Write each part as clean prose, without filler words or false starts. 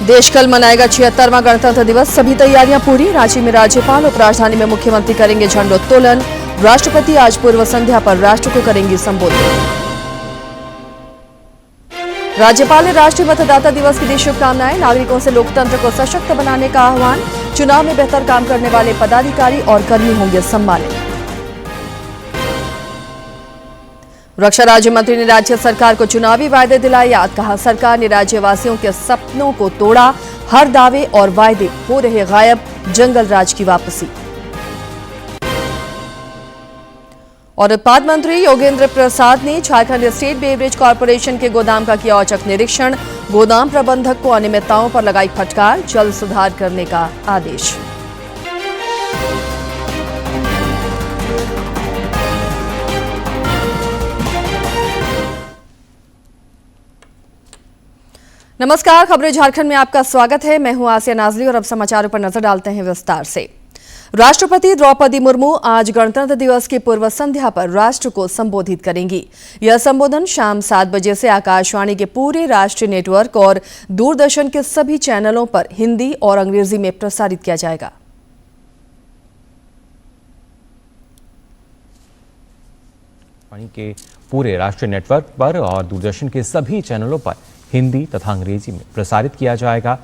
देश कल मनाएगा 76वां गणतंत्र दिवस। सभी तैयारियां पूरी। रांची में राज्यपाल, उपराजधानी में मुख्यमंत्री करेंगे झंडोत्तोलन। राष्ट्रपति आज पूर्व संध्या पर राष्ट्र को करेंगी संबोधित। राज्यपाल ने राष्ट्रीय मतदाता दिवस की दी शुभकामनाएं। नागरिकों से लोकतंत्र को सशक्त बनाने का आह्वान। चुनाव में बेहतर काम करने वाले पदाधिकारी और कर्मी होंगे सम्मानित। रक्षा राज्य मंत्री ने राज्य सरकार को चुनावी वायदे दिलाए याद। कहा, सरकार ने राज्यवासियों के सपनों को तोड़ा। हर दावे और वायदे हो रहे गायब। जंगल राज की वापसी। और उत्पाद मंत्री योगेंद्र प्रसाद ने झारखंड स्टेट बेवरेज कॉर्पोरेशन के गोदाम का किया औचक निरीक्षण। गोदाम प्रबंधक को अनियमितताओं पर लगाई फटकार। जल्द सुधार करने का आदेश। नमस्कार, खबरें झारखंड में आपका स्वागत है। मैं हूं आसिया नाजली और अब समाचारों पर नजर डालते हैं विस्तार से। राष्ट्रपति द्रौपदी मुर्मू आज गणतंत्र दिवस की पूर्व संध्या पर राष्ट्र को संबोधित करेंगी। यह संबोधन शाम 7 बजे से आकाशवाणी के पूरे राष्ट्रीय नेटवर्क और दूरदर्शन के सभी चैनलों पर हिंदी और अंग्रेजी में प्रसारित किया जाएगा। के पूरे राष्ट्रीय नेटवर्क पर और दूरदर्शन के सभी चैनलों पर हिंदी तथा अंग्रेजी में प्रसारित किया जाएगा।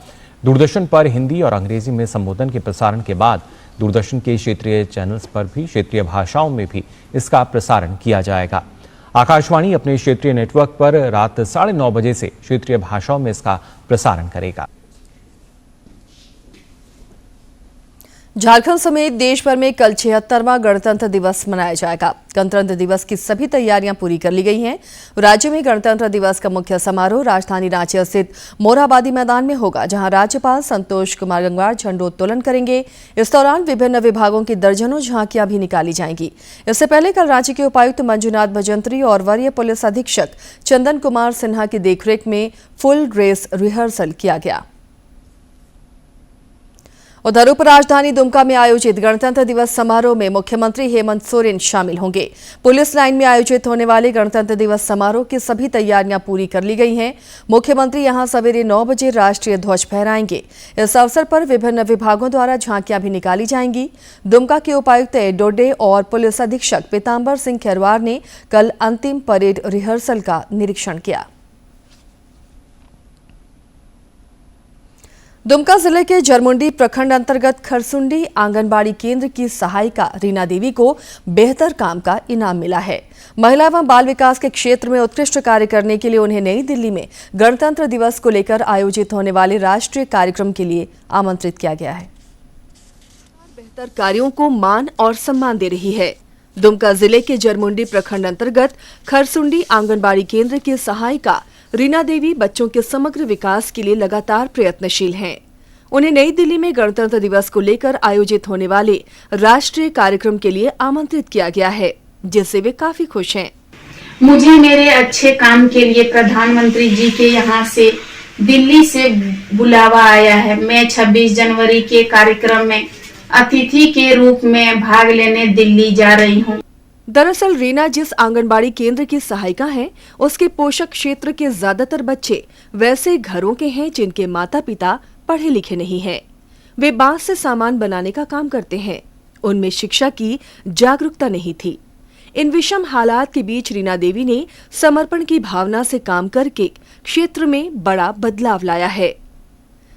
दूरदर्शन पर हिंदी और अंग्रेजी में संबोधन के प्रसारण के बाद दूरदर्शन के क्षेत्रीय चैनल्स पर भी क्षेत्रीय भाषाओं में भी इसका प्रसारण किया जाएगा। आकाशवाणी अपने क्षेत्रीय नेटवर्क पर रात 9:30 बजे से क्षेत्रीय भाषाओं में इसका प्रसारण करेगा। झारखंड समेत देश भर में कल 76वां गणतंत्र दिवस मनाया जाएगा। गणतंत्र दिवस की सभी तैयारियां पूरी कर ली गई हैं। राज्य में गणतंत्र दिवस का मुख्य समारोह राजधानी रांची स्थित मोरहाबादी मैदान में होगा, जहां राज्यपाल संतोष कुमार गंगवार झंडोत्तोलन करेंगे। इस दौरान विभिन्न विभागों की दर्जनों झांकियां भी निकाली जाएंगी। इससे पहले कल रांची के उपायुक्त मंजुनाथ भजंत्री और वरीय पुलिस अधीक्षक चंदन कुमार सिन्हा की देखरेख में फुल ड्रेस रिहर्सल किया गया। उधर उपराजधानी दुमका में आयोजित गणतंत्र दिवस समारोह में मुख्यमंत्री हेमंत सोरेन शामिल होंगे। पुलिस लाइन में आयोजित होने वाले गणतंत्र दिवस समारोह की सभी तैयारियां पूरी कर ली गई हैं। मुख्यमंत्री यहां सवेरे 9 बजे राष्ट्रीय ध्वज फहराएंगे। इस अवसर पर विभिन्न विभागों द्वारा झांकियां भी निकाली जाएंगी। दुमका के उपायुक्त डोडे और पुलिस अधीक्षक पीताम्बर सिंह खैरवार ने कल अंतिम परेड रिहर्सल का निरीक्षण किया। दुमका जिले के जरमुंडी प्रखंड अंतर्गत खरसुंडी आंगनबाड़ी केंद्र की सहायिका रीना देवी को बेहतर काम का इनाम मिला है। महिला एवं बाल विकास के क्षेत्र में उत्कृष्ट कार्य करने के लिए उन्हें नई दिल्ली में गणतंत्र दिवस को लेकर आयोजित होने वाले राष्ट्रीय कार्यक्रम के लिए आमंत्रित किया गया है। बेहतर कार्यों को मान और सम्मान दे रही है। दुमका जिले के जरमुंडी प्रखंड अंतर्गत खरसुंडी आंगनबाड़ी केंद्र की सहायिका रीना देवी बच्चों के समग्र विकास के लिए लगातार प्रयत्नशील हैं। उन्हें नई दिल्ली में गणतंत्र दिवस को लेकर आयोजित होने वाले राष्ट्रीय कार्यक्रम के लिए आमंत्रित किया गया है, जिससे वे काफी खुश हैं। मुझे मेरे अच्छे काम के लिए प्रधानमंत्री जी के यहाँ से दिल्ली से बुलावा आया है। मैं 26 जनवरी के कार्यक्रम में अतिथि के रूप में भाग लेने दिल्ली जा रही हूँ। दरअसल रीना जिस आंगनबाड़ी केंद्र की सहायिका हैं, उसके पोषक क्षेत्र के ज्यादातर बच्चे वैसे घरों के हैं जिनके माता पिता पढ़े लिखे नहीं हैं। वे बांस से सामान बनाने का काम करते हैं। उनमें शिक्षा की जागरूकता नहीं थी। इन विषम हालात के बीच रीना देवी ने समर्पण की भावना से काम करके क्षेत्र में बड़ा बदलाव लाया है।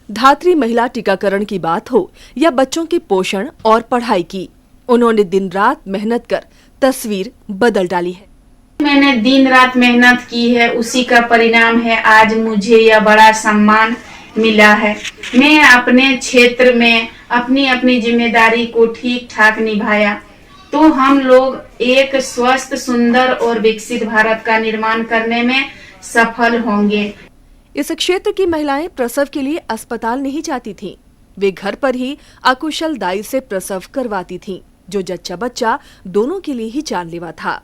धात्री महिला टीकाकरण की बात हो या बच्चों के पोषण और पढ़ाई की, उन्होंने दिन रात मेहनत कर तस्वीर बदल डाली है। मैंने दिन रात मेहनत की है, उसी का परिणाम है आज मुझे यह बड़ा सम्मान मिला है। मैं अपने क्षेत्र में अपनी अपनी जिम्मेदारी को ठीक ठाक निभाया तो हम लोग एक स्वस्थ, सुंदर और विकसित भारत का निर्माण करने में सफल होंगे। इस क्षेत्र की महिलाएं प्रसव के लिए अस्पताल नहीं जाती थीं। वे घर पर ही अकुशल दाई से प्रसव करवाती थीं, जो जच्चा बच्चा दोनों के लिए ही जानलेवा था।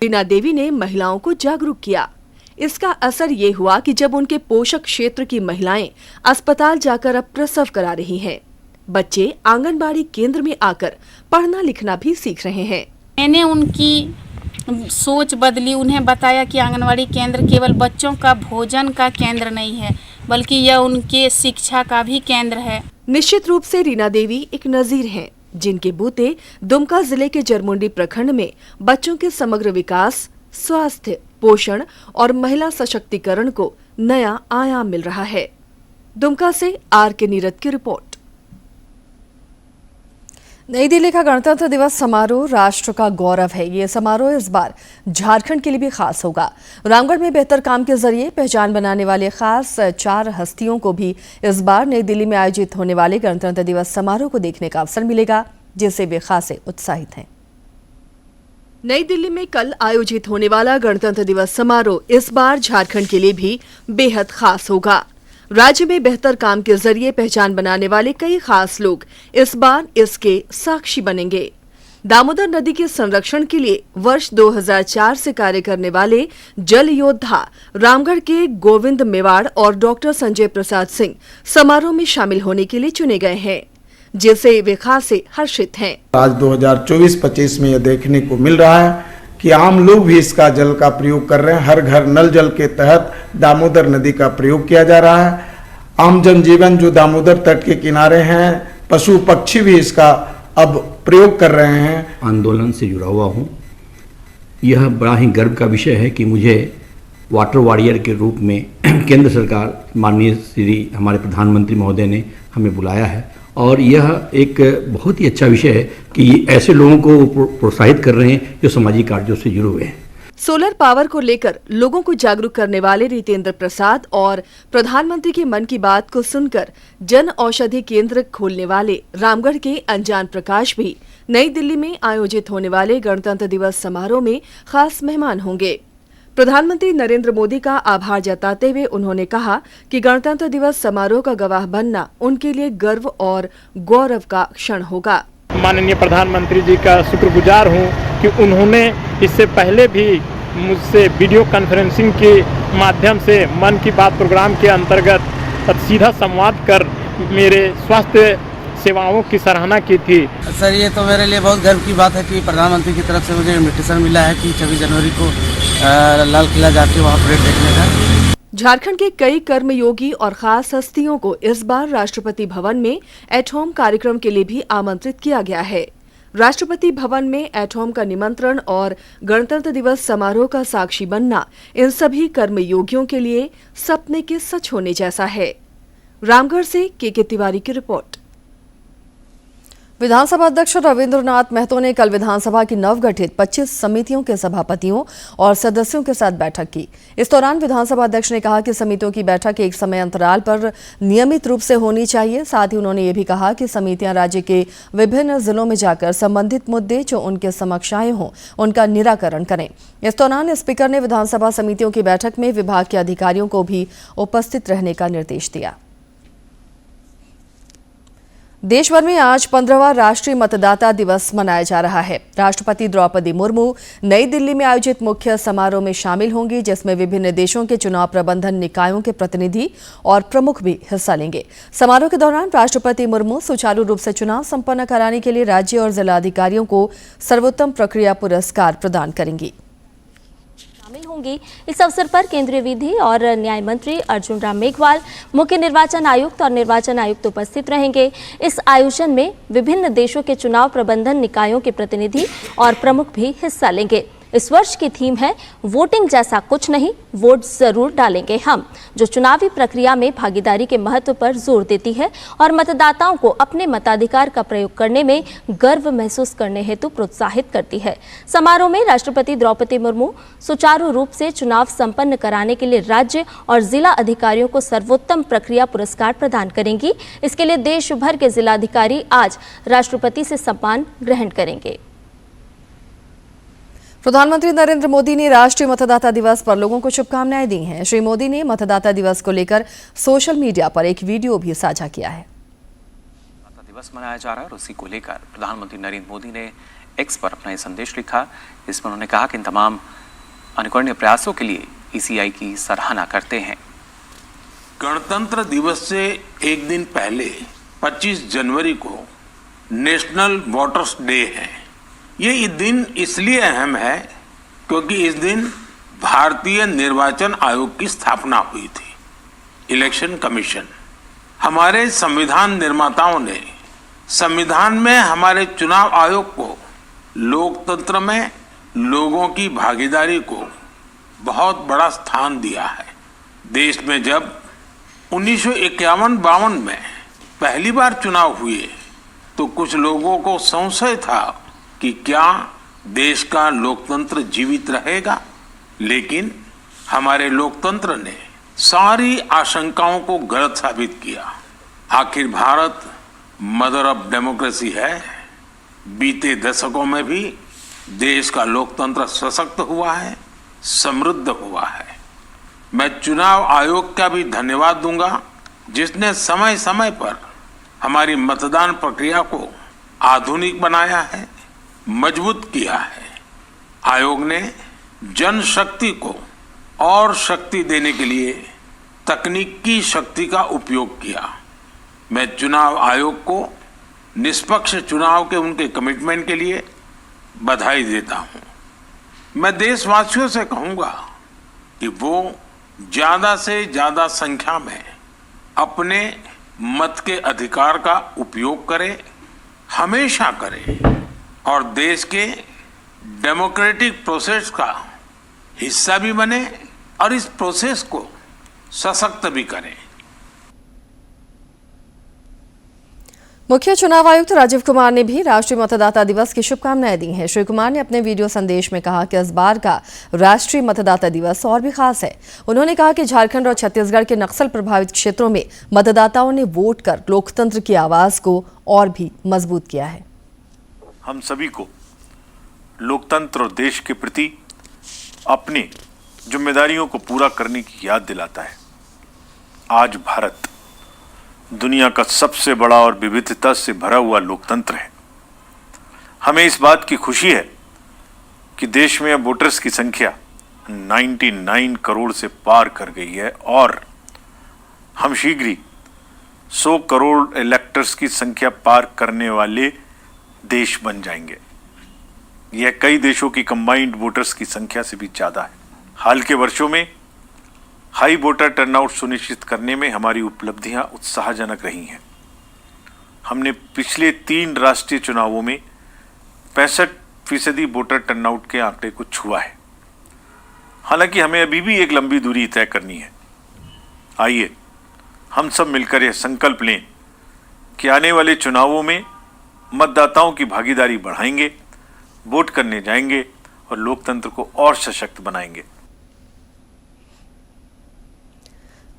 रीना देवी ने महिलाओं को जागरूक किया। इसका असर ये हुआ कि जब उनके पोषक क्षेत्र की महिलाएं अस्पताल जाकर अब प्रसव करा रही हैं, बच्चे आंगनबाड़ी केंद्र में आकर पढ़ना लिखना भी सीख रहे हैं। मैंने उनकी सोच बदली, उन्हें बताया कि आंगनवाड़ी केंद्र केवल बच्चों का भोजन का केंद्र नहीं है, बल्कि यह उनके शिक्षा का भी केंद्र है। निश्चित रूप से रीना देवी एक नजीर हैं, जिनके बूते दुमका जिले के जरमुंडी प्रखंड में बच्चों के समग्र विकास, स्वास्थ्य, पोषण और महिला सशक्तिकरण को नया आयाम मिल रहा है। दुमका से आर के नीरद की रिपोर्ट। नई दिल्ली का गणतंत्र दिवस समारोह राष्ट्र का गौरव है। ये समारोह इस बार झारखंड के लिए भी खास होगा। रामगढ़ में बेहतर काम के जरिए पहचान बनाने वाले खास 4 हस्तियों को भी इस बार नई दिल्ली में आयोजित होने वाले गणतंत्र दिवस समारोह को देखने का अवसर मिलेगा, जिससे वे खासे उत्साहित हैं। नई दिल्ली में कल आयोजित होने वाला गणतंत्र दिवस समारोह इस बार झारखंड के लिए भी बेहद खास होगा। राज्य में बेहतर काम के जरिए पहचान बनाने वाले कई खास लोग इस बार इसके साक्षी बनेंगे। दामोदर नदी के संरक्षण के लिए वर्ष 2004 से कार्य करने वाले जल योद्धा रामगढ़ के गोविंद मेवाड़ और डॉक्टर संजय प्रसाद सिंह समारोह में शामिल होने के लिए चुने गए हैं, जिससे वे खासे हर्षित हैं। आज 2024-25 में यह देखने को मिल रहा है कि आम लोग भी इसका जल का प्रयोग कर रहे हैं। हर घर नल जल के तहत दामोदर नदी का प्रयोग किया जा रहा है। आम जनजीवन जो दामोदर तट के किनारे हैं, पशु पक्षी भी इसका अब प्रयोग कर रहे हैं। आंदोलन से जुड़ा हुआ हूँ। यह बड़ा ही गर्व का विषय है कि मुझे वाटर वॉरियर के रूप में केंद्र सरकार माननीय श्री हमारे प्रधानमंत्री महोदय ने हमें बुलाया है, और यह एक बहुत ही अच्छा विषय है कि ऐसे लोगों को प्रोत्साहित कर रहे हैं जो सामाजिक कार्यों से जुड़े हुए हैं। सोलर पावर को लेकर लोगों को जागरूक करने वाले रितेंद्र प्रसाद और प्रधानमंत्री के मन की बात को सुनकर जन औषधि केंद्र खोलने वाले रामगढ़ के अनजान प्रकाश भी नई दिल्ली में आयोजित होने वाले गणतंत्र दिवस समारोह में खास मेहमान होंगे। प्रधानमंत्री नरेंद्र मोदी का आभार जताते हुए उन्होंने कहा कि गणतंत्र दिवस समारोह का गवाह बनना उनके लिए गर्व और गौरव का क्षण होगा। माननीय प्रधानमंत्री जी का शुक्रगुजार हूं कि उन्होंने इससे पहले भी मुझसे वीडियो कॉन्फ्रेंसिंग के माध्यम से मन की बात प्रोग्राम के अंतर्गत सीधा संवाद कर मेरे स्वास्थ्य सेवाओं की सराहना की थी। सर, ये तो मेरे लिए बहुत गर्व की बात है कि प्रधानमंत्री की तरफ से मुझे इन्विटेशन मिला है कि 26 जनवरी को लाल किला जाके वहाँ परेड देखने का। झारखंड के कई कर्मयोगी और खास हस्तियों को इस बार राष्ट्रपति भवन में एट होम कार्यक्रम के लिए भी आमंत्रित किया गया है। राष्ट्रपति भवन में एट होम का निमंत्रण और गणतंत्र दिवस समारोह का साक्षी बनना इन सभी कर्मयोगियों के लिए सपने के सच होने जैसा है। रामगढ़ से के तिवारी की रिपोर्ट। विधानसभा अध्यक्ष रविंद्रनाथ महतो ने कल विधानसभा की नवगठित 25 समितियों के सभापतियों और सदस्यों के साथ बैठक की। इस दौरान विधानसभा अध्यक्ष ने कहा कि समितियों की बैठक एक समय अंतराल पर नियमित रूप से होनी चाहिए। साथ ही उन्होंने ये भी कहा कि समितियां राज्य के विभिन्न जिलों में जाकर संबंधित मुद्दे जो उनके समक्ष आए हों उनका निराकरण करें। इस दौरान स्पीकर ने विधानसभा समितियों की बैठक में विभाग के अधिकारियों को भी उपस्थित रहने का निर्देश दिया। देश भर में आज 15वां राष्ट्रीय मतदाता दिवस मनाया जा रहा है। राष्ट्रपति द्रौपदी मुर्मू नई दिल्ली में आयोजित मुख्य समारोह में शामिल होंगी, जिसमें विभिन्न देशों के चुनाव प्रबंधन निकायों के प्रतिनिधि और प्रमुख भी हिस्सा लेंगे। समारोह के दौरान राष्ट्रपति मुर्मू सुचारू रूप से चुनाव संपन्न कराने के लिए राज्य और जिला अधिकारियों को सर्वोत्तम प्रक्रिया पुरस्कार प्रदान करेंगी। शामिल होंगी। इस अवसर पर केंद्रीय विधि और न्याय मंत्री अर्जुन राम मेघवाल, मुख्य निर्वाचन आयुक्त और निर्वाचन आयुक्त उपस्थित रहेंगे। इस आयोजन में विभिन्न देशों के चुनाव प्रबंधन निकायों के प्रतिनिधि और प्रमुख भी हिस्सा लेंगे। इस वर्ष की थीम है वोटिंग जैसा कुछ नहीं, वोट जरूर डालेंगे हम, जो चुनावी प्रक्रिया में भागीदारी के महत्व पर जोर देती है और मतदाताओं को अपने मताधिकार का प्रयोग करने में गर्व महसूस करने हेतु प्रोत्साहित करती है। समारोह में राष्ट्रपति द्रौपदी मुर्मू सुचारू रूप से चुनाव संपन्न कराने के लिए राज्य और जिला अधिकारियों को सर्वोत्तम प्रक्रिया पुरस्कार प्रदान करेंगी। इसके लिए देश भर के जिलाधिकारी आज राष्ट्रपति से सम्मान ग्रहण करेंगे। प्रधानमंत्री नरेंद्र मोदी ने राष्ट्रीय मतदाता दिवस पर लोगों को शुभकामनाएं दी हैं। श्री मोदी ने मतदाता दिवस को लेकर सोशल मीडिया पर एक वीडियो भी साझा किया है। मतदाता दिवस मनाया जा रहा है और उसी को लेकर प्रधानमंत्री नरेंद्र मोदी ने एक्स पर अपना संदेश लिखा। इसमें उन्होंने कहा कि इन तमाम अनुकरणीय प्रयासों के लिए ईसीआई की सराहना करते हैं। गणतंत्र दिवस से एक दिन पहले 25 जनवरी को नेशनल वोटर्स डे है। ये दिन इसलिए अहम है क्योंकि इस दिन भारतीय निर्वाचन आयोग की स्थापना हुई थी। Election commission. हमारे संविधान निर्माताओं ने संविधान में हमारे चुनाव आयोग को लोकतंत्र में लोगों की भागीदारी को बहुत बड़ा स्थान दिया है। देश में जब 1951-52 में पहली बार चुनाव हुए तो कुछ लोगों को संशय था कि क्या देश का लोकतंत्र जीवित रहेगा, लेकिन हमारे लोकतंत्र ने सारी आशंकाओं को गलत साबित किया। आखिर भारत मदर ऑफ डेमोक्रेसी है। बीते दशकों में भी देश का लोकतंत्र सशक्त हुआ है, समृद्ध हुआ है। मैं चुनाव आयोग का भी धन्यवाद दूंगा, जिसने समय समय पर हमारी मतदान प्रक्रिया को आधुनिक बनाया है, मजबूत किया है। आयोग ने जनशक्ति को और शक्ति देने के लिए तकनीकी शक्ति का उपयोग किया। मैं चुनाव आयोग को निष्पक्ष चुनाव के उनके कमिटमेंट के लिए बधाई देता हूं। मैं देशवासियों से कहूंगा कि वो ज्यादा से ज्यादा संख्या में अपने मत के अधिकार का उपयोग करें, हमेशा करें, और देश के डेमोक्रेटिक प्रोसेस का हिस्सा भी बने और इस प्रोसेस को सशक्त भी करें। मुख्य चुनाव आयुक्त राजीव कुमार ने भी राष्ट्रीय मतदाता दिवस की शुभकामनाएं दी हैं। श्री कुमार ने अपने वीडियो संदेश में कहा कि इस बार का राष्ट्रीय मतदाता दिवस और भी खास है। उन्होंने कहा कि झारखंड और छत्तीसगढ़ के नक्सल प्रभावित क्षेत्रों में मतदाताओं ने वोट कर लोकतंत्र की आवाज को और भी मजबूत किया है। हम सभी को लोकतंत्र और देश के प्रति अपनी जिम्मेदारियों को पूरा करने की याद दिलाता है। आज भारत दुनिया का सबसे बड़ा और विविधता से भरा हुआ लोकतंत्र है। हमें इस बात की खुशी है कि देश में अब वोटर्स की संख्या 99 करोड़ से पार कर गई है और हम शीघ्र ही 100 करोड़ इलेक्टर्स की संख्या पार करने वाले देश बन जाएंगे। यह कई देशों की कंबाइंड वोटर्स की संख्या से भी ज़्यादा है। हाल के वर्षों में हाई वोटर टर्नआउट सुनिश्चित करने में हमारी उपलब्धियां उत्साहजनक रही हैं। हमने पिछले 3 राष्ट्रीय चुनावों में 65% वोटर टर्नआउट के आंकड़े को छुआ है। हालांकि हमें अभी भी एक लंबी दूरी तय करनी है। आइए हम सब मिलकर यह संकल्प लें कि आने वाले चुनावों में मतदाताओं की भागीदारी बढ़ाएंगे, वोट करने जाएंगे और लोकतंत्र को और सशक्त बनाएंगे।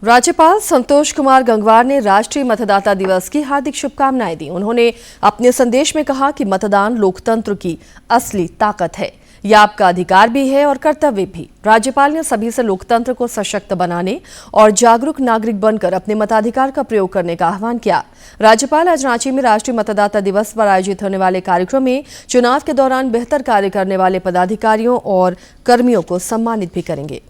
राज्यपाल संतोष कुमार गंगवार ने राष्ट्रीय मतदाता दिवस की हार्दिक शुभकामनाएं दी। उन्होंने अपने संदेश में कहा कि मतदान लोकतंत्र की असली ताकत है। यह आपका अधिकार भी है और कर्तव्य भी। राज्यपाल ने सभी से लोकतंत्र को सशक्त बनाने और जागरूक नागरिक बनकर अपने मताधिकार का प्रयोग करने का आह्वान किया। राज्यपाल आज रांची में राष्ट्रीय मतदाता दिवस पर आयोजित होने वाले कार्यक्रम में चुनाव के दौरान बेहतर कार्य करने वाले पदाधिकारियों और कर्मियों को सम्मानित भी करेंगे।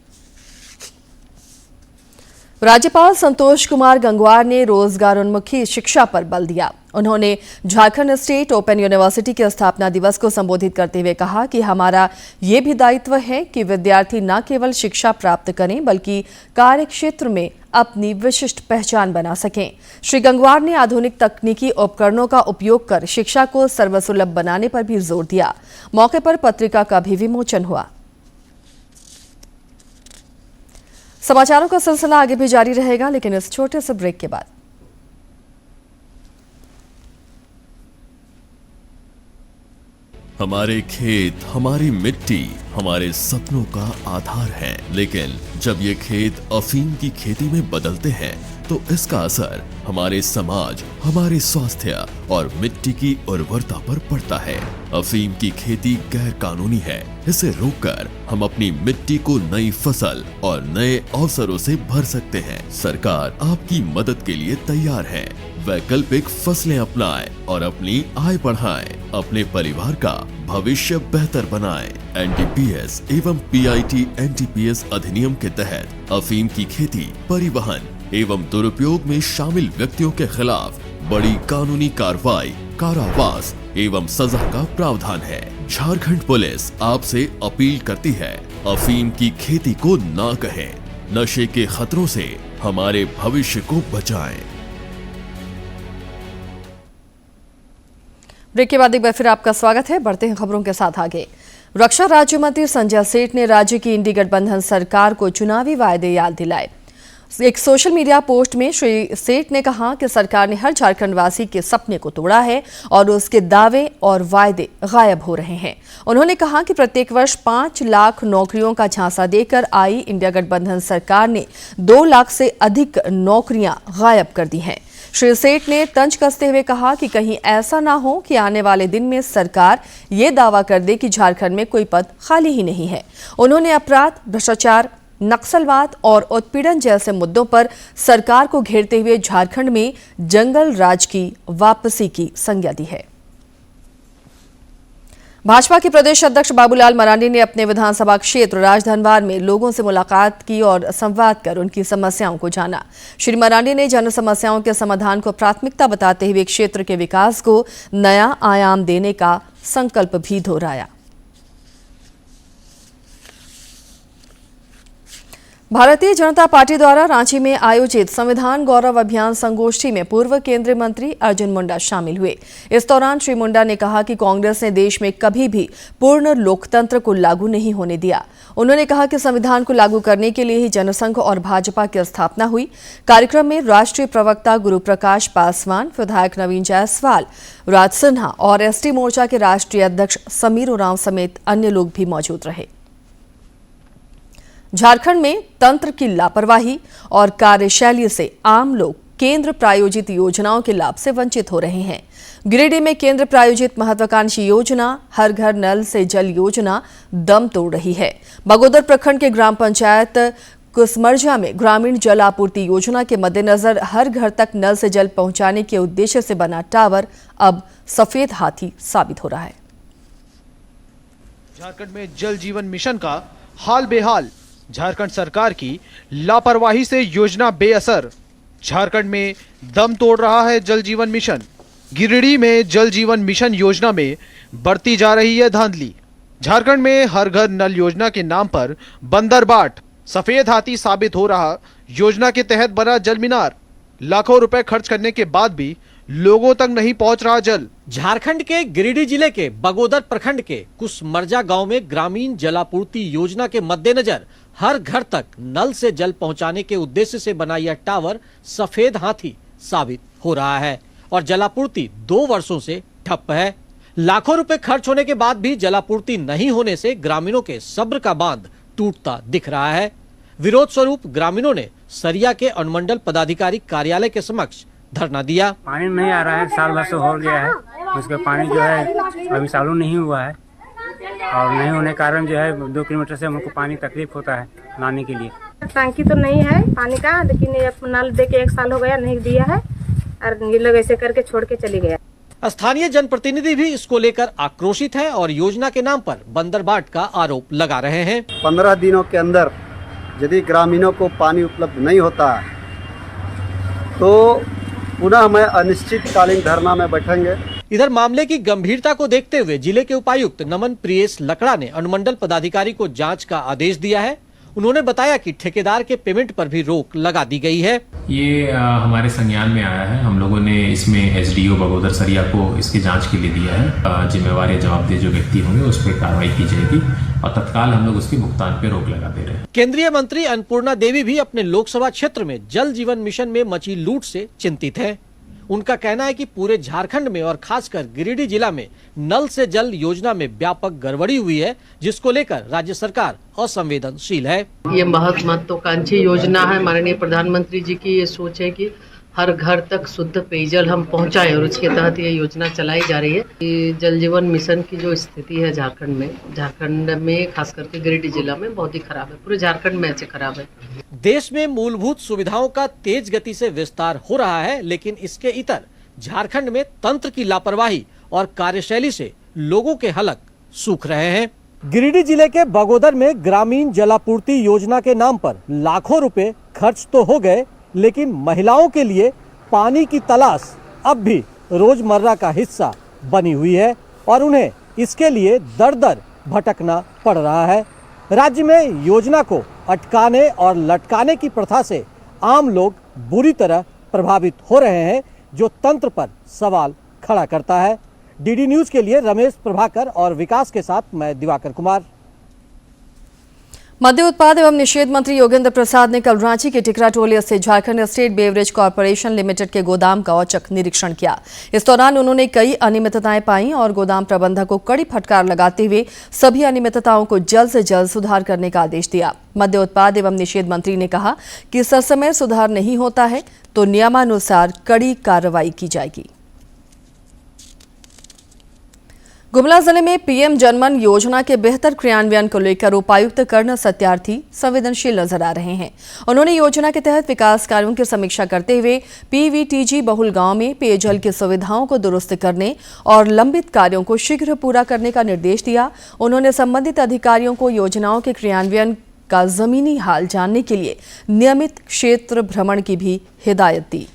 राज्यपाल संतोष कुमार गंगवार ने रोजगारोन्मुखी शिक्षा पर बल दिया। उन्होंने झारखंड स्टेट ओपन यूनिवर्सिटी के स्थापना दिवस को संबोधित करते हुए कहा कि हमारा ये भी दायित्व है कि विद्यार्थी न केवल शिक्षा प्राप्त करें बल्कि कार्य क्षेत्र में अपनी विशिष्ट पहचान बना सकें। श्री गंगवार ने आधुनिक तकनीकी उपकरणों का उपयोग कर शिक्षा को सर्वसुलभ बनाने पर भी जोर दिया। मौके पर पत्रिका का भी विमोचन हुआ। समाचारों का सिलसिला आगे भी जारी रहेगा, लेकिन इस छोटे से ब्रेक के बाद। हमारे खेत, हमारी मिट्टी, हमारे सपनों का आधार है, लेकिन जब ये खेत अफीम की खेती में बदलते हैं तो इसका असर हमारे समाज, हमारे स्वास्थ्य और मिट्टी की उर्वरता पर पड़ता है। अफीम की खेती गैर कानूनी है। इसे रोककर हम अपनी मिट्टी को नई फसल और नए अवसरों से भर सकते हैं। सरकार आपकी मदद के लिए तैयार है। वैकल्पिक फसलें अपनाएं और अपनी आय बढ़ाएं। अपने परिवार का भविष्य बेहतर बनाएं। एनडीपीएस एवं पीआईटी एनडीपीएस अधिनियम के तहत अफीम की खेती, परिवहन एवं दुरुपयोग में शामिल व्यक्तियों के खिलाफ बड़ी कानूनी कार्रवाई, कारावास एवं सजा का प्रावधान है। झारखंड पुलिस आपसे अपील करती है, अफीम की खेती को ना कहें। नशे के खतरों से हमारे भविष्य को बचाएं। ब्रेक के बाद एक बार फिर आपका स्वागत है। बढ़ते हैं खबरों के साथ आगे। रक्षा राज्य मंत्री संजय सेठ ने राज्य की इंडी गठबंधन सरकार को चुनावी वायदे याद दिलाए। एक सोशल मीडिया पोस्ट में श्री सेठ ने कहा कि सरकार ने हर झारखंडवासी के सपने को तोड़ा है और उसके दावे और वायदे गायब हो रहे हैं। उन्होंने कहा कि प्रत्येक वर्ष 5 लाख नौकरियों का झांसा देकर आई इंडिया गठबंधन सरकार ने 2 लाख से अधिक नौकरियां गायब कर दी हैं। श्री सेठ ने तंज कसते हुए कहा कि कहीं ऐसा ना हो कि आने वाले दिन में सरकार ये दावा कर दे कि झारखंड में कोई पद खाली ही नहीं है। उन्होंने अपराध, भ्रष्टाचार, नक्सलवाद और उत्पीड़न जैसे मुद्दों पर सरकार को घेरते हुए झारखंड में जंगल राज की वापसी की संज्ञा दी है। भाजपा के प्रदेश अध्यक्ष बाबूलाल मरांडी ने अपने विधानसभा क्षेत्र राजधनवार में लोगों से मुलाकात की और संवाद कर उनकी समस्याओं को जाना। श्री मरांडी ने जन समस्याओं के समाधान को प्राथमिकता बताते हुए क्षेत्र के विकास को नया आयाम देने का संकल्प भी दोहराया। भारतीय जनता पार्टी द्वारा रांची में आयोजित संविधान गौरव अभियान संगोष्ठी में पूर्व केंद्रीय मंत्री अर्जुन मुंडा शामिल हुए। इस दौरान श्री मुंडा ने कहा कि कांग्रेस ने देश में कभी भी पूर्ण लोकतंत्र को लागू नहीं होने दिया। उन्होंने कहा कि संविधान को लागू करने के लिए ही जनसंघ और भाजपा की स्थापना हुई। कार्यक्रम में राष्ट्रीय प्रवक्ता गुरु प्रकाश पासवान, विधायक नवीन जायसवाल, राज सिन्हा और एसटी मोर्चा के राष्ट्रीय अध्यक्ष समीर उरांव समेत अन्य लोग भी मौजूद रहे। झारखंड में तंत्र की लापरवाही और कार्यशैली से आम लोग केंद्र प्रायोजित योजनाओं के लाभ से वंचित हो रहे हैं। गिरिडीह में केंद्र प्रायोजित महत्वाकांक्षी योजना हर घर नल से जल योजना दम तोड़ रही है। बगोदर प्रखंड के ग्राम पंचायत कुसमरजा में ग्रामीण जल आपूर्ति योजना के मद्देनजर हर घर तक नल से जल पहुंचाने के उद्देश्य से बना टावर अब सफेद हाथी साबित हो रहा है। झारखंड में जल जीवन मिशन का हाल बेहाल। झारखंड सरकार की लापरवाही से योजना बेअसर। झारखंड में दम तोड़ रहा है जल जीवन मिशन। गिरिडीह में जल जीवन मिशन योजना में बढ़ती जा रही है धांधली। झारखंड में हर घर नल योजना के नाम पर बंदरबाट सफेद हाथी साबित हो रहा। योजना के तहत बना जल मीनार, लाखों रुपए खर्च करने के बाद भी लोगों तक नहीं पहुंच रहा जल। झारखंड के गिरिडीह जिले के बगोदर प्रखंड के कुसमरजा गांव में ग्रामीण जलापूर्ति योजना के मद्देनजर हर घर तक नल से जल पहुंचाने के उद्देश्य से बना यह टावर सफेद हाथी साबित हो रहा है और जलापूर्ति 2 वर्षों से ठप है। लाखों रुपए खर्च होने के बाद भी जलापूर्ति नहीं होने से ग्रामीणों के सब्र का बांध टूटता दिख रहा है। विरोध स्वरूप ग्रामीणों ने सरिया के अनुमंडल पदाधिकारी कार्यालय के समक्ष धरना दिया। पानी नहीं आ रहा है, साल भर से हो गया है। उसका पानी जो है अभी चालू नहीं हुआ है और नहीं होने के कारण जो है 2 किलोमीटर से हमको पानी तकलीफ होता है लाने के लिए। टंकी तो नहीं है पानी का, लेकिन ये नल दे के 1 साल हो गया नहीं दिया है और ये लोग ऐसे करके छोड़ के चले गया। स्थानीय जनप्रतिनिधि भी इसको लेकर आक्रोशित है और योजना के नाम पर बंदरबाट का आरोप लगा रहे हैं। 15 दिनों के अंदर यदि ग्रामीणों को पानी उपलब्ध नहीं होता तो पुनः हम अनिश्चितकालीन धरना में बैठेंगे। इधर मामले की गंभीरता को देखते हुए जिले के उपायुक्त नमन प्रियेश लकड़ा ने अनुमंडल पदाधिकारी को जांच का आदेश दिया है। उन्होंने बताया कि ठेकेदार के पेमेंट पर भी रोक लगा दी गई है। ये हमारे संज्ञान में आया है। हम लोगों ने इसमें एसडीओ बगोदर सरिया को इसकी जांच के लिए दिया है। जिम्मेवार या जवाबदेह जो व्यक्ति होंगे उस पर कार्रवाई की जाएगी और तत्काल हम लोग उसके भुगतान पे रोक लगा दे रहे हैं। केंद्रीय मंत्री अन्नपूर्णा देवी भी अपने लोकसभा क्षेत्र में जल जीवन मिशन में मची लूट से चिंतित है। उनका कहना है कि पूरे झारखंड में और खासकर गिरिडीह जिला में नल से जल योजना में व्यापक गड़बड़ी हुई है, जिसको लेकर राज्य सरकार असंवेदनशील है। ये बहुत महत्वाकांक्षी योजना है। माननीय प्रधानमंत्री जी की ये सोच है कि हर घर तक शुद्ध पेयजल हम पहुंचाएं और उसके तहत ये योजना चलाई जा रही है। ये जल जीवन मिशन की जो स्थिति है झारखंड में खास करके गिरिडीह जिला में बहुत ही खराब है। पूरे झारखंड में ऐसे खराब है। देश में मूलभूत सुविधाओं का तेज गति से विस्तार हो रहा है, लेकिन इसके इतर झारखंड में तंत्र की लापरवाही और कार्यशैली से लोगों के हलक सूख रहे हैं। गिरिडीह जिले के बगोदर में ग्रामीण जलापूर्ति योजना के नाम पर लाखों रुपए खर्च तो हो गए, लेकिन महिलाओं के लिए पानी की तलाश अब भी रोजमर्रा का हिस्सा बनी हुई है और उन्हें इसके लिए दर दर भटकना पड़ रहा है। राज्य में योजना को अटकाने और लटकाने की प्रथा से आम लोग बुरी तरह प्रभावित हो रहे हैं, जो तंत्र पर सवाल खड़ा करता है। डीडी न्यूज के लिए रमेश प्रभाकर और विकास के साथ मैं दिवाकर कुमार। मद्य उत्पाद एवं निषेध मंत्री योगेंद्र प्रसाद ने कल रांची के टिकरा टोली से Jharkhand state beverage corporation limited के गोदाम का औचक निरीक्षण किया। इस दौरान उन्होंने कई अनियमितताएं पाई और गोदाम प्रबंधक को कड़ी फटकार लगाते हुए सभी अनियमितताओं को जल्द से जल्द सुधार करने का आदेश दिया। मद्य उत्पाद एवं निषेध मंत्री ने कहा कि ससमय सुधार नहीं होता है तो नियमानुसार कड़ी कार्रवाई की जाएगी। गुमला जिले में पीएम जनमन योजना के बेहतर क्रियान्वयन को लेकर उपायुक्त कर्ण सत्यार्थी संवेदनशील नजर आ रहे हैं। उन्होंने योजना के तहत विकास कार्यों की समीक्षा करते हुए पीवीटीजी बहुल गांव में पेयजल की सुविधाओं को दुरुस्त करने और लंबित कार्यों को शीघ्र पूरा करने का निर्देश दिया। उन्होंने संबंधित अधिकारियों को योजनाओं के क्रियान्वयन का जमीनी हाल जानने के लिए नियमित क्षेत्र भ्रमण की भी हिदायत दी।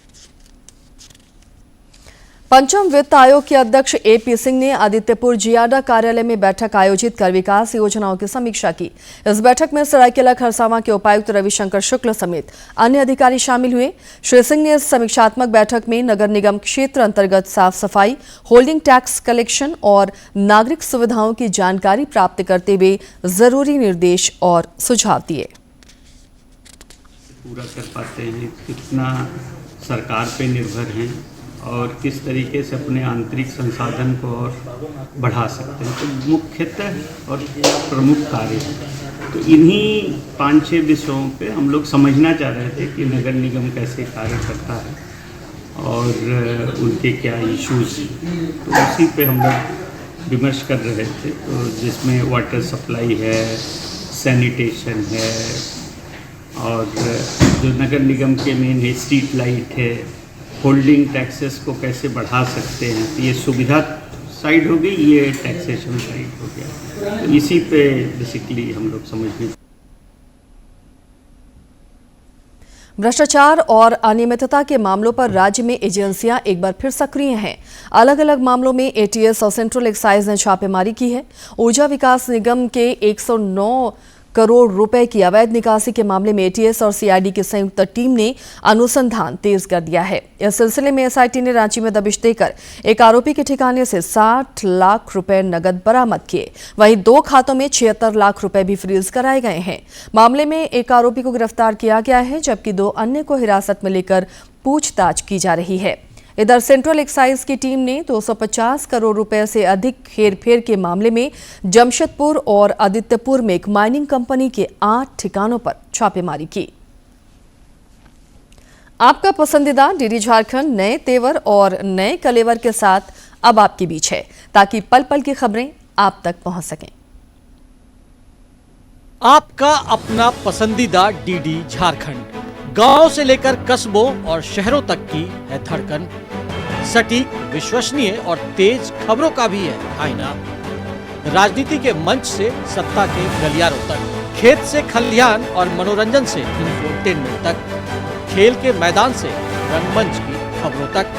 पंचम वित्त आयोग के अध्यक्ष एपी सिंह ने आदित्यपुर जियाडा कार्यालय में बैठक आयोजित कर विकास योजनाओं की समीक्षा की। इस बैठक में सरायकेला खरसावां के उपायुक्त रविशंकर शुक्ल समेत अन्य अधिकारी शामिल हुए। श्री सिंह ने इस समीक्षात्मक बैठक में नगर निगम क्षेत्र अंतर्गत साफ सफाई, होल्डिंग टैक्स कलेक्शन और नागरिक सुविधाओं की जानकारी प्राप्त करते हुए जरूरी निर्देश और सुझाव दिए। पूरा कर पाते हैं, कितना सरकार पे निर्भर हैं और किस तरीके से अपने आंतरिक संसाधन को और बढ़ा सकते हैं, तो मुख्यतः और प्रमुख कार्य है। तो इन्हीं 5-6 विषयों पे हम लोग समझना चाह रहे थे कि नगर निगम कैसे कार्य करता है और उनके क्या इश्यूज, तो उसी पे हम लोग विमर्श कर रहे थे। तो जिसमें वाटर सप्लाई है, सैनिटेशन है और जो नगर निगम के मेन है स्ट्रीट लाइट है, होल्डिंग टैक्सेस को कैसे बढ़ा सकते हैं। तो ये सुविधा साइड हो गई, ये टैक्सेशन साइड हो गया। तो इसी पे बेसिकली हम लोग समझने। भ्रष्टाचार और अनियमितता के मामलों पर राज्य में एजेंसियां एक बार फिर सक्रिय हैं। अलग अलग मामलों में एटीएस और सेंट्रल एक्साइज ने छापेमारी की है। ऊर्जा विकास निगम के 109 करोड़ रुपए की अवैध निकासी के मामले में एटीएस और सीआईडी की संयुक्त टीम ने अनुसंधान तेज कर दिया है। इस सिलसिले में एसआईटी ने रांची में दबिश देकर एक आरोपी के ठिकाने से 60 लाख रुपए नकद बरामद किए। वहीं 2 खातों में 76 लाख रुपए भी फ्रीज कराए गए हैं। मामले में एक आरोपी को गिरफ्तार किया गया है, जबकि 2 अन्य को हिरासत में लेकर पूछताछ की जा रही है। इधर सेंट्रल एक्साइज की टीम ने 250 करोड़ रुपए से अधिक हेरफेर के मामले में जमशेदपुर और आदित्यपुर में एक माइनिंग कंपनी के 8 ठिकानों पर छापेमारी की। आपका पसंदीदा डीडी झारखंड नए तेवर और नए कलेवर के साथ अब आपके बीच है, ताकि पल पल की खबरें आप तक पहुंच सकें। आपका अपना पसंदीदा डीडी झारखंड, गांव से लेकर कस्बों और शहरों तक की है धड़कन। सटीक, विश्वसनीय और तेज खबरों का भी है आईना। राजनीति के मंच से सत्ता के गलियारों तक, खेत से खलिहान और मनोरंजन से इंफोटेनमेंट तक, खेल के मैदान से रंगमंच की खबरों तक,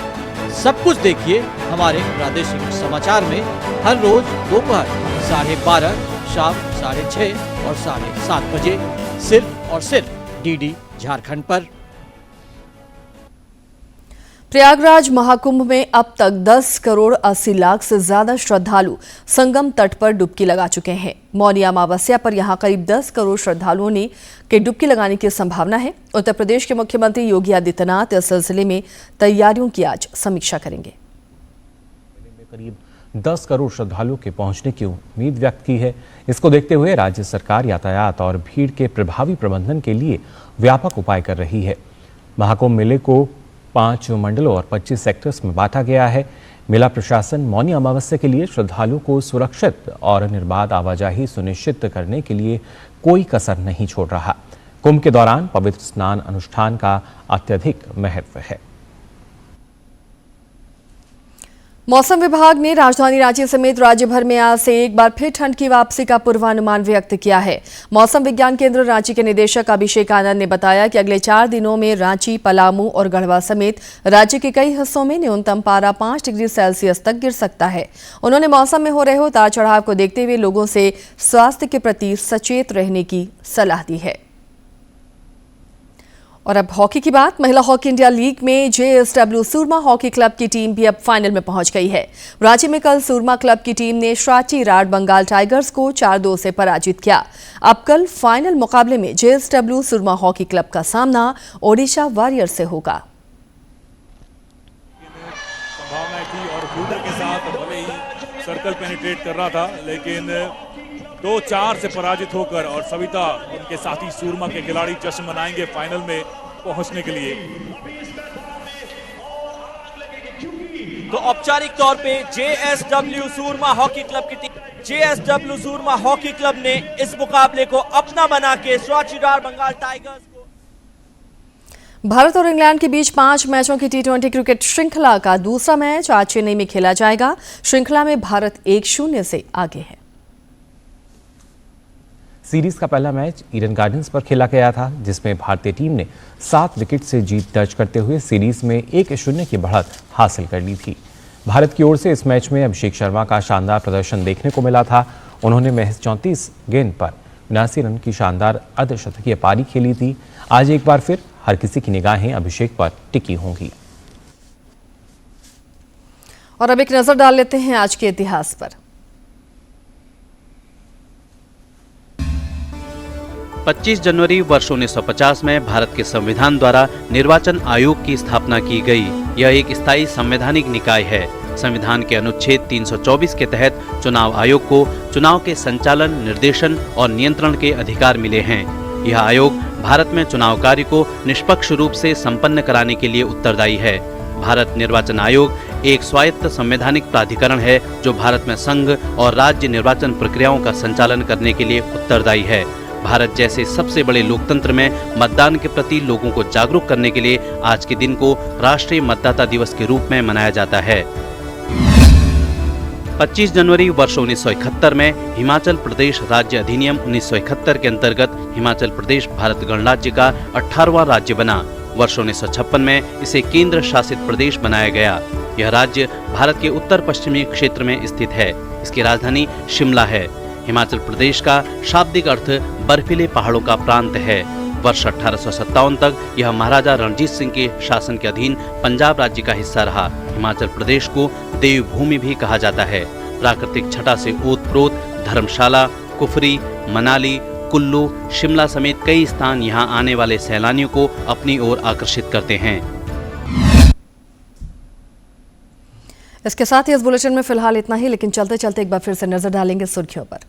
सब कुछ देखिए हमारे प्रादेशिक समाचार में हर रोज दोपहर 12:30, शाम 6:30 और 7:30 बजे, सिर्फ और सिर्फ डीडी झारखंड पर। प्रयागराज महाकुंभ में अब तक 10 करोड़ 80 लाख से ज्यादा श्रद्धालु संगम तट पर डुबकी लगा चुके हैं। मौनी अमावस्या पर यहां करीब 10 करोड़ श्रद्धालुओं ने के डुबकी लगाने की संभावना है। उत्तर प्रदेश के मुख्यमंत्री योगी आदित्यनाथ इस सिलसिले में तैयारियों की आज समीक्षा करेंगे। करीब 10 करोड़ श्रद्धालुओं के पहुंचने की उम्मीद व्यक्त की है। इसको देखते हुए राज्य सरकार यातायात और भीड़ के प्रभावी प्रबंधन के लिए व्यापक उपाय कर रही है। महाकुंभ मेले को 5 मंडलों और 25 सेक्टर्स में बांटा गया है। मेला प्रशासन मौनी अमावस्या के लिए श्रद्धालुओं को सुरक्षित और निर्बाध आवाजाही सुनिश्चित करने के लिए कोई कसर नहीं छोड़ रहा। कुंभ के दौरान पवित्र स्नान अनुष्ठान का अत्यधिक महत्व है। मौसम विभाग ने राजधानी रांची समेत राज्य भर में आज से एक बार फिर ठंड की वापसी का पूर्वानुमान व्यक्त किया है। मौसम विज्ञान केंद्र रांची के निदेशक अभिषेक आनंद ने बताया कि अगले 4 दिनों में रांची, पलामू और गढ़वा समेत राज्य के कई हिस्सों में न्यूनतम पारा 5 डिग्री सेल्सियस तक गिर सकता है। उन्होंने मौसम में हो रहे उतार चढ़ाव को देखते हुए लोगों से स्वास्थ्य के प्रति सचेत रहने की सलाह दी है। और अब हॉकी की बात। महिला हॉकी इंडिया लीग में जेएसडब्ल्यू सूरमा हॉकी क्लब की टीम भी अब फाइनल में पहुंच गई है। रांची में कल सूरमा क्लब की टीम ने श्राची राड बंगाल टाइगर्स को 4-2 से पराजित किया। अब कल फाइनल मुकाबले में जेएसडब्ल्यू सूरमा हॉकी क्लब का सामना ओडिशा वॉरियर से होगा। संभावनाएं थी और बूटर के साथ भले ही सर्कल पेनिट्रेट कर रहा था, लेकिन 2-4 से पराजित होकर और सविता उनके साथी सूरमा के खिलाड़ी जश्न मनाएंगे फाइनल में पहुंचने के लिए। तो औपचारिक तौर पे जेएसडब्ल्यू सूरमा हॉकी क्लब की टीम जेएसडब्ल्यू सूरमा हॉकी क्लब ने इस मुकाबले को अपना बना के श्राची राड बंगाल टाइगर्स को। भारत और इंग्लैंड के बीच 5 मैचों की टी20 क्रिकेट श्रृंखला का दूसरा मैच आज चेन्नई में खेला जाएगा। श्रृंखला में भारत 1-0 से आगे है। सीरीज का पहला मैच ईडन गार्डन्स पर खेला गया था, जिसमें भारतीय टीम ने 7 विकेट से जीत दर्ज करते हुए सीरीज में 1-0 की बढ़त हासिल कर ली थी। भारत की ओर से इस मैच में अभिषेक शर्मा का शानदार प्रदर्शन देखने को मिला था। उन्होंने महज 34 गेंद पर 79 रन की शानदार अर्धशतकीय पारी खेली थी। आज एक बार फिर हर किसी की निगाहें अभिषेक पर टिकी होंगी। और अब एक नजर डाल लेते हैं आज के इतिहास पर। 25 जनवरी वर्ष 1950 में भारत के संविधान द्वारा निर्वाचन आयोग की स्थापना की गई। यह एक स्थायी संवैधानिक निकाय है। संविधान के अनुच्छेद 324 के तहत चुनाव आयोग को चुनाव के संचालन, निर्देशन और नियंत्रण के अधिकार मिले हैं। यह आयोग भारत में चुनाव कार्य को निष्पक्ष रूप से संपन्न कराने के लिए उत्तरदायी है। भारत निर्वाचन आयोग एक स्वायत्त संवैधानिक प्राधिकरण है जो भारत में संघ और राज्य निर्वाचन प्रक्रियाओं का संचालन करने के लिए उत्तरदायी है। भारत जैसे सबसे बड़े लोकतंत्र में मतदान के प्रति लोगों को जागरूक करने के लिए आज के दिन को राष्ट्रीय मतदाता दिवस के रूप में मनाया जाता है। 25 जनवरी वर्ष 1971 में हिमाचल प्रदेश राज्य अधिनियम 1971 के अंतर्गत हिमाचल प्रदेश भारत गणराज्य का 18वां राज्य बना। वर्ष 1956 में इसे केंद्र शासित प्रदेश बनाया गया। यह राज्य भारत के उत्तर पश्चिमी क्षेत्र में स्थित है। इसकी राजधानी शिमला है। हिमाचल प्रदेश का शाब्दिक अर्थ बर्फीले पहाड़ों का प्रांत है। वर्ष 1857 तक यह महाराजा रणजीत सिंह के शासन के अधीन पंजाब राज्य का हिस्सा रहा। हिमाचल प्रदेश को देवभूमि भी कहा जाता है। प्राकृतिक छटा से ओतप्रोत धर्मशाला, कुफरी, मनाली, कुल्लू, शिमला समेत कई स्थान यहां आने वाले सैलानियों को अपनी ओर आकर्षित करते हैं। इसके साथ ही इस बुलेटिन में फिलहाल इतना ही, लेकिन चलते चलते एक बार फिर से नजर डालेंगे सुर्खियों पर।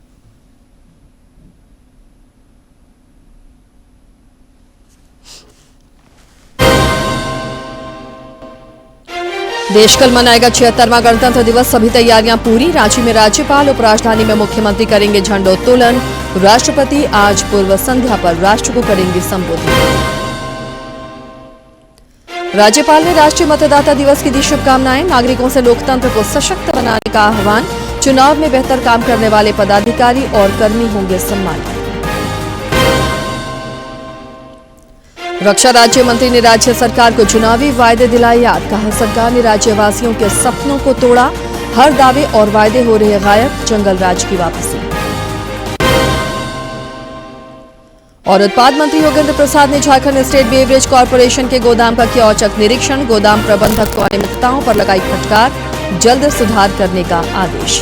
देश कल मनाएगा 76वां गणतंत्र दिवस, सभी तैयारियां पूरी। रांची में राज्यपाल, उपराजधानी में मुख्यमंत्री करेंगे झंडोत्तोलन। राष्ट्रपति आज पूर्व संध्या पर राष्ट्र को करेंगे संबोधित। राज्यपाल ने राष्ट्रीय मतदाता दिवस की दी शुभकामनाएं। नागरिकों से लोकतंत्र को सशक्त बनाने का आह्वान। चुनाव में बेहतर काम करने वाले पदाधिकारी और कर्मी होंगे सम्मानित। रक्षा राज्य मंत्री ने राज्य सरकार को चुनावी वायदे दिलाए याद। कहा, सरकार ने राज्यवासियों के सपनों को तोड़ा। हर दावे और वायदे हो रहे गायब। जंगल राज की वापसी। और उत्पाद मंत्री योगेंद्र प्रसाद ने झारखंड स्टेट बेवरेज कॉर्पोरेशन के गोदाम का किया औचक निरीक्षण। गोदाम प्रबंधक को अनियमितताओं पर लगाई फटकार। जल्द सुधार करने का आदेश।